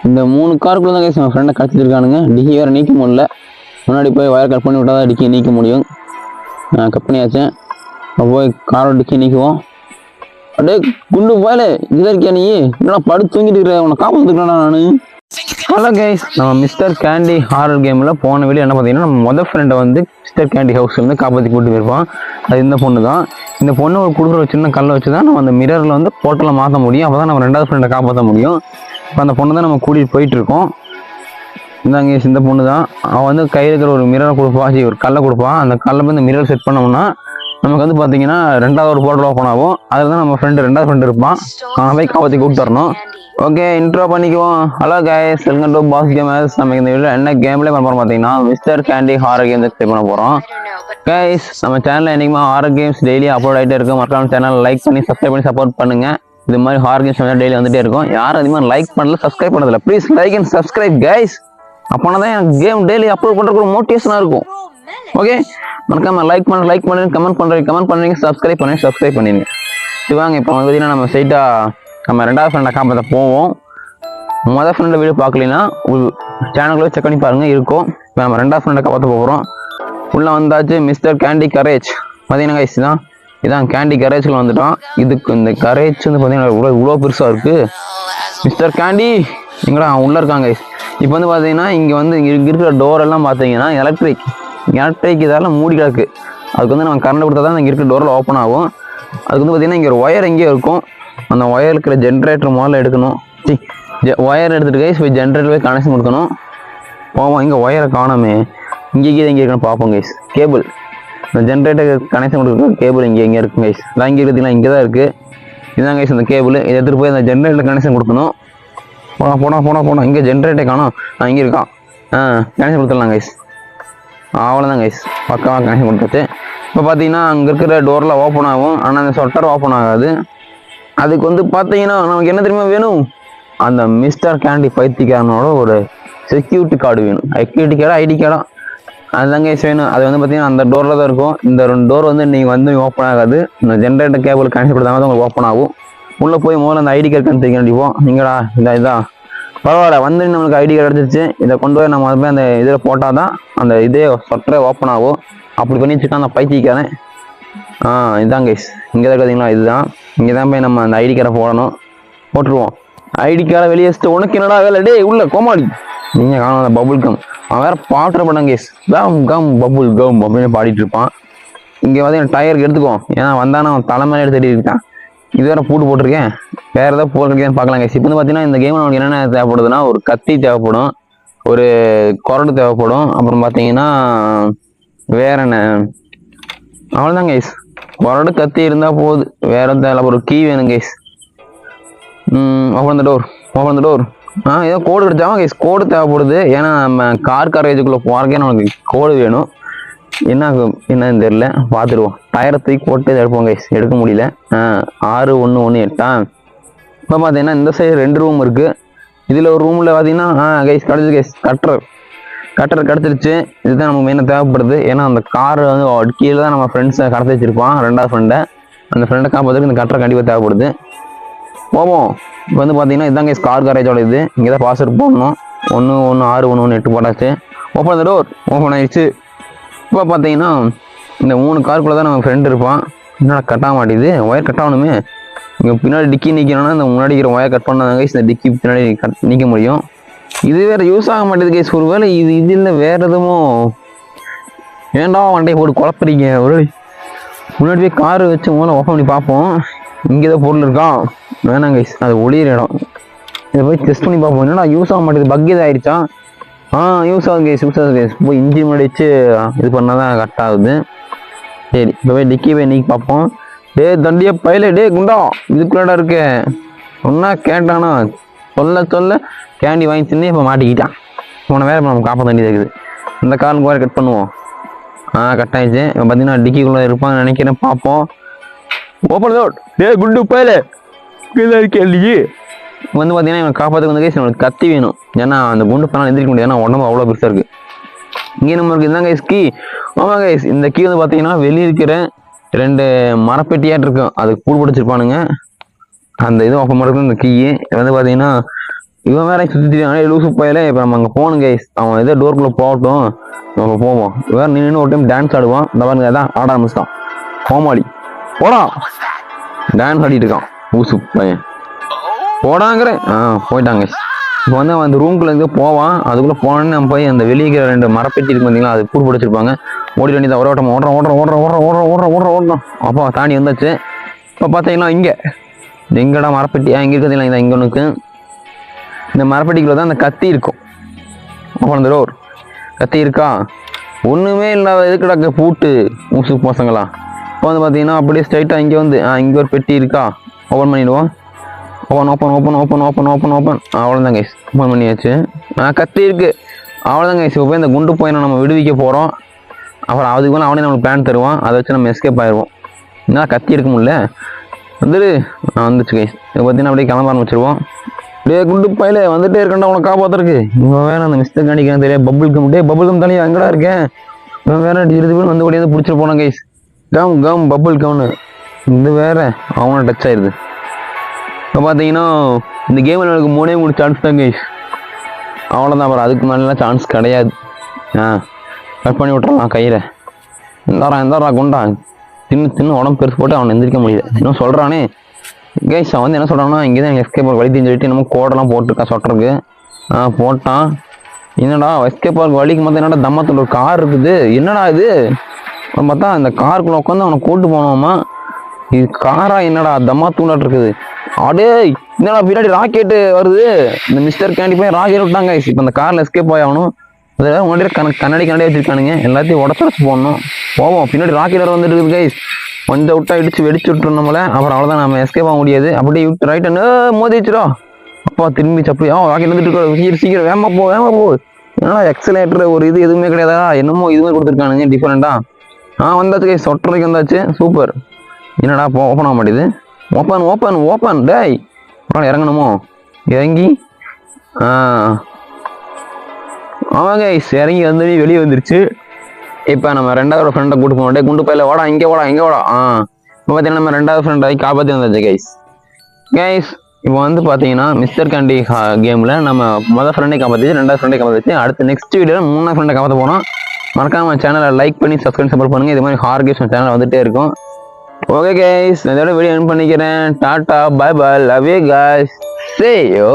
இந்த 3 காருக்குள்ள தான் கைஸ் நம்ம ஃப்ரெண்டை கடத்திருக்கானுங்க. டிக்கி வேறு நீக்க முடியல. முன்னாடி போய் வயர் கட் பண்ணி விட்டால் தான் டிக்கி நீக்க முடியும். கட் பண்ணியாச்சேன். போய் காரோட டிக்கி நீக்குவோம். அப்படியே குண்டு போயில இதில் இருக்கியா நீ என்னடா படுத்து தூங்கிட்டு இருக்கிற உன்னை காப்பாற்றுக்கலாம்டா நான். ஹலோ கைஸ், நம்ம மிஸ்டர் கேண்டி ஹாரர் கேமில் போன வீடியோ என்ன பார்த்தீங்கன்னா நம்ம மொதல் ஃப்ரெண்டை வந்து மிஸ்டர் கேண்டி ஹவுஸில் வந்து காப்பாற்றி கூப்பிட்டு போயிருப்போம். அது இந்த பொண்ணு தான். இந்த பொண்ணு ஒரு கொடுக்குற ஒரு சின்ன கல்லை வச்சு தான் நம்ம அந்த மிரரில் வந்து போர்ட்டலில் மாற்ற முடியும். அப்போ தான் நம்ம 2வது ஃப்ரெண்டை காப்பாற்ற முடியும். இப்போ அந்த பொண்ணு தான் நம்ம கூட்டிகிட்டு போயிட்டுருக்கோம். இந்தாங்க இந்த பொண்ணு தான். அவன் வந்து கையில் இருக்கிற ஒரு மிரரை கொடுப்பா, ஒரு கல்லை கொடுப்பான். அந்த கல்லை வந்து இந்த மிரர் செட் பண்ணோம்னா நமக்கு வந்து பார்த்தீங்கன்னா 2வது ஒரு போர்ட்டல் ஓப்பன் ஆகும். அதில் தான் நம்ம ஃப்ரெண்டு 2வது ஃப்ரெண்டு இருப்பான். அவன் போய் காப்பாற்றி கூப்பிட்டு வரணும். ஓகே, இன்ட்ரோ பண்ணிக்குவோம். Hello guys, welcome to boss gamers. நம்ம இந்த வீடியோ என்ன கேம்லேயே பண்ண போகிறோம் பார்த்தீங்கன்னா mister candy horror game play பண்ண போகிறோம். கைஸ், நம்ம சேனலில் என்றைக்குமா ஹாரர் கேம்ஸ் டெய்லி அப்லோட் ஆகிட்டே இருக்கும். மறக்காம சேனல் லைக் பண்ணி சப்ஸ்கிரைப் பண்ணி சப்போர்ட் பண்ணுங்கள். இது மாதிரி ஹாரர் கேம்ஸ் டெய்லி வந்துட்டே இருக்கும். யாரும் அதிகமாக லைக் பண்ணல, சப்ஸ்கிரைப் பண்ணதில்ல. Please like and subscribe guys. அப்போனா தான் எனக்கு கேம் டெய்லி அப்லோட் பண்ணுறதுக்கு ஒரு மோட்டிவேஷனாக இருக்கும். ஓகே, மறக்காம லைக் பண்ணுங்க, கமெண்ட் பண்ணுறீங்க, சப்ஸ்கிரைப் பண்ணிடுங்க. சரி வாங்க, இப்போ வந்து பார்த்தீங்கன்னா நம்ம ஸ்ட்ரைட்டாக நம்ம 2வது ஃப்ரெண்டை காப்பாற்ற போவோம். மொதல் ஃப்ரெண்டை வீடியோ பார்க்கலன்னா சேனல்களை செக் பண்ணி பாருங்கள், இருக்கும். இப்போ நம்ம 2வது ஃப்ரெண்டை காப்பாற்ற போகிறோம். உள்ளே வந்தாச்சு மிஸ்டர் கேண்டி கரேஜ். பார்த்தீங்கன்னா கைஸ் இதான் கேண்டி கரேஜில் வந்துட்டோம். இதுக்கு இந்த கரேஜ் வந்து பார்த்தீங்கன்னா இவ்வளோ பெருசாக இருக்குது. மிஸ்டர் கேண்டி எங்கடா உள்ளே இருக்காங்க கைஸ். இப்போ வந்து பார்த்தீங்கன்னா இங்கே இருக்கிற டோர் எல்லாம் பார்த்தீங்கன்னா எலக்ட்ரிக் இதால் மூடி கிடக்கு. அதுக்கு வந்து நம்ம கரண்ட் கொடுத்தா தான் இங்கே இருக்கிற டோரில் ஓப்பன் ஆகும். அதுக்கு வந்து பார்த்தீங்கன்னா இங்கே ஒரு ஒயர் எங்கேயோ இருக்கும். அந்த ஒயர் இருக்கிற ஜென்ரேட்டர் முதல்ல எடுக்கணும். ஒயர் எடுத்துகிட்டு கைஸ் போய் ஜென்ரேட்டர் போய் கனெக்ஷன் கொடுக்கணும். போவோம். இங்கே ஒயரை காணாமே, இங்கே இருக்கணும் பார்ப்போம் கைஸ். கேபிள், இந்த ஜென்ரேட்டர் கனெக்ஷன் கொடுக்குற கேபிள் இங்கே இருக்கும் கைஸ். நான் இங்கே இருக்குதுங்களா, இங்கே தான் இருக்குது. இதுதான் கைஸ் அந்த கேபிள். இதை எடுத்துகிட்டு போய் அந்த ஜென்ரேட்டர் கனெக்ஷன் கொடுக்கணும். போனா இங்கே ஜென்ரேட்டர் காணும். இங்கே இருக்கான். கனெக்ஷன் கொடுத்துடலாம் கைஸ். அவ்வளோதான் கைஸ், பக்காவாக கனெக்ஷன் கொடுத்தாச்சு. இப்போ பார்த்தீங்கன்னா அங்கே இருக்கிற டோரில் ஓப்பன் ஆகும். ஆனால் அந்த ஷட்டர் ஓப்பன் ஆகாது. அதுக்கு வந்து பார்த்தீங்கன்னா நமக்கு என்ன தெரியுமா வேணும், அந்த மிஸ்டர் கேண்டி பைத்தியக்காரனோட ஒரு செக்யூரிட்டி கார்டு வேணும். செக்யூரிட்டி கார்டு, ஐடி கார்டா, அதுதாங்க வேணும். அது வந்து பார்த்தீங்கன்னா அந்த டோரில் தான் இருக்கும். இந்த 2 டோர் வந்து நீங்கள் வந்து ஓப்பன் ஆகாது. இந்த ஜென்ரேட்டர் கேபிள் கனெக்ட் கொடுத்தாங்க தான் உங்களுக்கு ஓப்பன் ஆகும். உள்ளே போய் முதல்ல அந்த ஐடி கார்டு கண்டுபிடிக்க வேண்டிப்போம். நீங்களா இதான் பரவாயில்ல, வந்து நம்மளுக்கு ஐடி கார்டு கிடச்சிச்சு. இதை கொண்டு போய் நம்ம போய் அந்த இதில் போட்டால் தான் அந்த இதே சொட்டரே ஓப்பன் ஆகும். அப்படி பண்ணி வச்சுருக்கான் அந்த பைத்தியக்காரன். இதுதான் கைஸ், இங்கே தான் இருக்கிறீங்களா, இதுதான். இங்கே தான் போய் நம்ம அந்த ஐடி கார்டை போட்டுருவோம். ஐடி கார்டை வெளியே வச்சுட்டு உனக்கு என்னடா வேலை டே உள்ள கோமாளி, நீங்கள் காணும் அந்த பபுள் கம். அவன் வேறு பாட்டுற பண்ணாங்க கைஸ், கம் பபுள் கம் அப்படின்னு பாடிட்டு இருப்பான். இங்கே வந்து டயருக்கு எடுத்துக்குவோம், ஏன்னா வந்தானே அவன் தலைமையில எடுத்துகிட்டு இருக்கான். இது வேறு பூட்டு போட்டிருக்கேன். வேறு ஏதாவது போட்டிருக்கேன்னு பார்க்கலாம் கைஸ். இப்போ வந்து பார்த்தீங்கன்னா இந்த கேமில் நமக்கு என்னென்ன தேவைப்படுதுன்னா ஒரு கத்தி தேவைப்படும், ஒரு கொரடு தேவைப்படும், அப்புறம் பார்த்தீங்கன்னா வேற என்ன, அவ்வளோதான் கைஸ். கொரடு கத்தி இருந்தால் போகுது, வேற தேவை. ஒரு கீ வேணும் கைஸ். Open the door. ஏதோ கோடு கிடைச்சாமா கைஸ், கோடு தேவைப்படுது. ஏன்னா நம்ம கார் கரேஜுக்குள்ளே போகிறக்கே நமக்கு கோடு வேணும். என்னன்னு தெரியல, பார்த்துருவோம். டயரை தூக்கி போட்டு எடுப்போம் கைஸ், எடுக்க முடியல. 6118. இப்போ பார்த்தீங்கன்னா இந்த சைடு 2 ரூம் இருக்குது. இதில் ஒரு ரூமில் பார்த்தீங்கன்னா கைஸ் கிடச்சிது கைஸ். கட்டர் கிடச்சிருச்சு. இதுதான் நமக்கு மெயினாக தேவைப்படுது. ஏன்னா அந்த கார் வந்து கீழே தான் நம்ம ஃப்ரெண்ட்ஸை கடத்தி வச்சிருப்பான், 2வது ஃப்ரெண்டை. அந்த ஃப்ரெண்டை காப்பாற்றுறதுக்கு இந்த கட்டரை கண்டிப்பாக தேவைப்படுது. போவோம். இப்போ வந்து பார்த்தீங்கன்னா இதுதான் கைஸ் கார் கரேஜோட இது. இங்கே தான் பாஸ்வேர்ட் போடணும். 116118 போட்டாச்சு. Open the door. ஓப்பன் ஆயிடுச்சு. இப்போ பார்த்தீங்கன்னா இந்த 3 காருக்குள்ளே தான் நம்ம ஃப்ரெண்டு இருப்பான். என்னடா கட்ட மாட்டேது, ஒயர் கட் ஆகணுமே. இங்கே பின்னாடி டிக்கி நிற்கணும்னா இந்த முன்னாடி இருக்கிற ஒயர் கட் பண்ணாங்க கைஸ், இந்த டிக்கி பின்னாடி நிற்க முடியும். இது வேறு யூஸ் ஆக மாட்டேது கைஸ். ஒரு வேலை இது இல்லை வேறு எதுவும் ஏண்டா வண்டையை போட்டு குழப்பறீங்க. ஒரு முன்னாடி போய் கார் வச்சு முதல்ல ஓப்பன் பண்ணி பார்ப்போம். இங்கே தான் பொருள் இருக்கான். வேணாம் கைஸ், அது ஒளியிற இடம். இதை போய் டெஸ்ட் பண்ணி பார்ப்போம். என்னடா யூஸ் ஆக மாட்டேது, பக் இது ஆயிடுச்சா? யூஸ் ஆகுது கைஸ். போய் இன்ஜின் முன்னாடி வச்சு இது பண்ணால் தான் கட் ஆகுது. சரி, இப்போ போய் டிக்கி போய் நீக்கி பார்ப்போம். தண்டியா பையில குண்டா இதுக்குள்ளடா இருக்கு. ஒன்றா கேட்டானா சொல்ல கேண்டி வாங்கி தின்னு இப்போ மாட்டிக்கிட்டான். போன வேறு நம்ம காப்பாற்ற வேண்டியது இருக்குது. இந்த காருக்கு வேறு கட் பண்ணுவோம். கட் ஆயிடுச்சு. இப்போ பார்த்தீங்கன்னா டிக்கிக்குள்ளே இருப்பான்னு நினைக்கிறேன், பார்ப்போம். Open road. குண்டு பையில கேள்வி வந்து பார்த்தீங்கன்னா இவன் காப்பாற்றுக்கு வந்து கைஸ் நம்மளுக்கு கத்தி வேணும். ஏன்னா அந்த குண்டு பண்ணால் எந்திரிக்க முடியாது, ஏன்னா உடம்பு அவ்வளோ பெருசாக இருக்குது. இங்கே நம்மளுக்கு இதுதான் கைஸ் கீ. ஆமாம் கைஸ், இந்த கீ வந்து பார்த்தீங்கன்னா வெளியே இருக்கிற 2 மரப்பெட்டியாட்டு இருக்கும், அதுக்கு பூடு பிடிச்சிருப்பானுங்க. அந்த இது ஓப்பன் பண்ணுறது இந்த கீ வந்து பார்த்தீங்கன்னா இவன் வேற சுற்றி லூசு போயில. இப்போ நம்ம அங்கே போகணும் கைஸ். அவன் எதோ டோருக்குள்ளே போகட்டும், நம்ம போவோம். வேறு நின்று ஒரு டைம் டான்ஸ் ஆடுவான். இந்த பாருங்க அதான் ஆட ஆரம்பிச்சிட்டான். கோமாளி போடா, டான்ஸ் ஆடிட்டு இருக்கான் லூசு பையன். போடாங்கிறேன். போயிட்டாங்க. இப்போ வந்து அவன் அந்த ரூம்குள்ளே இருந்து போவான். அதுக்குள்ளே போனோன்னு நம்ம போய் அந்த வெளியே 2 மரப்பெட்டி இருக்கு பார்த்தீங்களா, அது பூ பிடிச்சிருப்பாங்க. ஓடி வேண்டியதான். ஓட்டம் ஓடுறோம். அப்போ தாண்டி வந்தாச்சு. இப்போ பார்த்தீங்கன்னா இங்கே எங்கடா மரப்பெட்டியா இங்கே இருக்கிறதுங்களா, இதான் இங்கே ஒன்றுக்கு. இந்த மரப்பெட்டிக்குள்ள தான் அந்த கத்தி இருக்கும். அப்புறம் அந்த டோர் கத்தி இருக்கா, ஒன்றுமே இல்லாத எதுக்கடா பூட்டு மூசு பசங்களா. இப்போ வந்து பார்த்தீங்கன்னா அப்படியே ஸ்ட்ரைட்டாக இங்கே வந்து இங்கே ஒரு பெட்டி இருக்கா, ஓப்பன் பண்ணிடுவோம். ஓப்பன். அவ்வளோதான் கைஸ், ஓப்பன் பண்ணியாச்சு. கத்தி இருக்குது, அவ்வளோதான் கைஸ். இப்போ இந்த குண்டு போய் நம்ம விடுவிக்க போகிறோம். அப்புறம் அதுக்கு மேலே அவனே நம்மளுக்கு பிளான் தருவான். அதை வச்சு நம்ம எஸ்கேப் ஆயிடுவோம். என்ன கத்தி இருக்க முடியல வந்துச்சு கைஸ். இப்போ பார்த்தீங்கன்னா அப்படியே கிளம்ப ஆரம்பிச்சிருவோம். டே குண்டு பையில வந்துட்டே இருக்கேன்டா உனக்கு காப்பாத்துறதுக்கு. இவன் வேற அந்த மிஸ்டர் காணிக்கான தெரியாது பபுள் கம் தலையா எங்கடா இருக்கேன். இவன் வேற இருபது வந்து ஓடியாந்து பிடிச்சிட்டு போனான் கைஸ். கம் பபுள் கம்னு இது வேற அவனை டச் ஆயிடுது. இப்போ பார்த்தீங்கன்னா இந்த கேமில் எனக்கு 3 சான்ஸ் தான் கைஸ், அவ்வளோதான். அப்புறம் அதுக்கு மேலாம் சான்ஸ் கிடையாது. கட் பண்ணி விட்டுறலாம் கையில். எந்தாரா குண்டா தின்னு உடம்பு பெருசு போட்டு அவனை எந்திரிக்க முடியல. இன்னும் சொல்கிறானே கைஸ். அவன் வந்து என்ன சொல்கிறான்னா, இங்கே தான் எஸ்கேப் வழி தெரிஞ்சு சொல்லிட்டு நம்ம கோடெல்லாம் போட்டிருக்கான் சொட்டுறதுக்கு. போட்டான். என்னடா எஸ்கேப் வழிக்கு மொத்தம் என்னடா தம்மத்தில் ஒரு கார் இருக்குது, என்னடா இது பார்த்தா அந்த காருக்குள்ளே உட்காந்து அவனை கூட்டு போனோமா. இது காரா என்னடா தம்மா தூண்டாட்டு இருக்குது. அடே என்னடா பின்னாடி ராக்கெட்டு வருது. இந்த மிஸ்டர் கேண்டி போய் ராக்கெட் விட்டாங்க கைஸ். இப்போ அந்த காரில் எஸ்கேப் ஆகணும். அதில் முன்னாடி கண்ணாடி வச்சிருக்கானுங்க, எல்லாத்தையும் உடச்சு போடணும். போவோம். பின்னாடி ராக்கெட் வந்துட்டு இருக்குது கைஸ். கொஞ்சம் விட்டா வெடிச்சு விட்டுரும் நம்மளை. அப்புறம் அவ்வளோதான், நம்ம எஸ்கேப் ஆக முடியாது. அப்படியே விட்டு ரைட் மோதி வச்சிடும். அப்பா திரும்பி சப்பி ராக்கெட் வந்துட்டு சீக்கிரம் வேமா போ. ஏன்னா எக்ஸலேட்டர் ஒரு இது எதுவுமே கிடையாதா, என்னமோ இதுவுமே கொடுத்துருக்கானுங்க டிஃப்ரெண்டா. வந்தாச்சு கைஸ், சொட்டரைக்கு வந்தாச்சு. சூப்பர். என்னடா ஓப்பன் ஆக மாட்டேது. ஓப்பன் டேய். அப்புறம் இறங்கணுமோ, இறங்கி ஆமாங்க கைஸ், இறங்கி வந்து வெளியே வந்துருச்சு. இப்போ நம்ம 2வது ஃப்ரெண்டை கூட்டு போனோம். குண்டு பையில வாடா இங்கே வாடா. இப்போ பார்த்தீங்கன்னா நம்ம 2வது ஃப்ரெண்டாகி காப்பாற்றி வந்தாச்சு கைஸ். இப்போ வந்து பார்த்தீங்கன்னா மிஸ்டர் கேண்டி கேமில் நம்ம மொதல் ஃப்ரெண்டை காப்பாற்றிச்சு, 2வது ஃப்ரெண்டை காப்பாற்றிச்சு. அடுத்து நெக்ஸ்ட் வீடியோவில் 3வது ஃப்ரெண்டை காப்பாற்ற போனோம். மறக்காம சேனலை லைக் பண்ணி சப்ஸ்கிரைப் பண்ணுங்கள். இது மாதிரி ஹார் கேம்ஸ் சேனல் வந்துகிட்டே இருக்கும். ஓகே கைஸ், நான் இதோட வீடியோ எண்ட் பண்ணிக்கிறேன். Tata bye bye, love you guys, see you.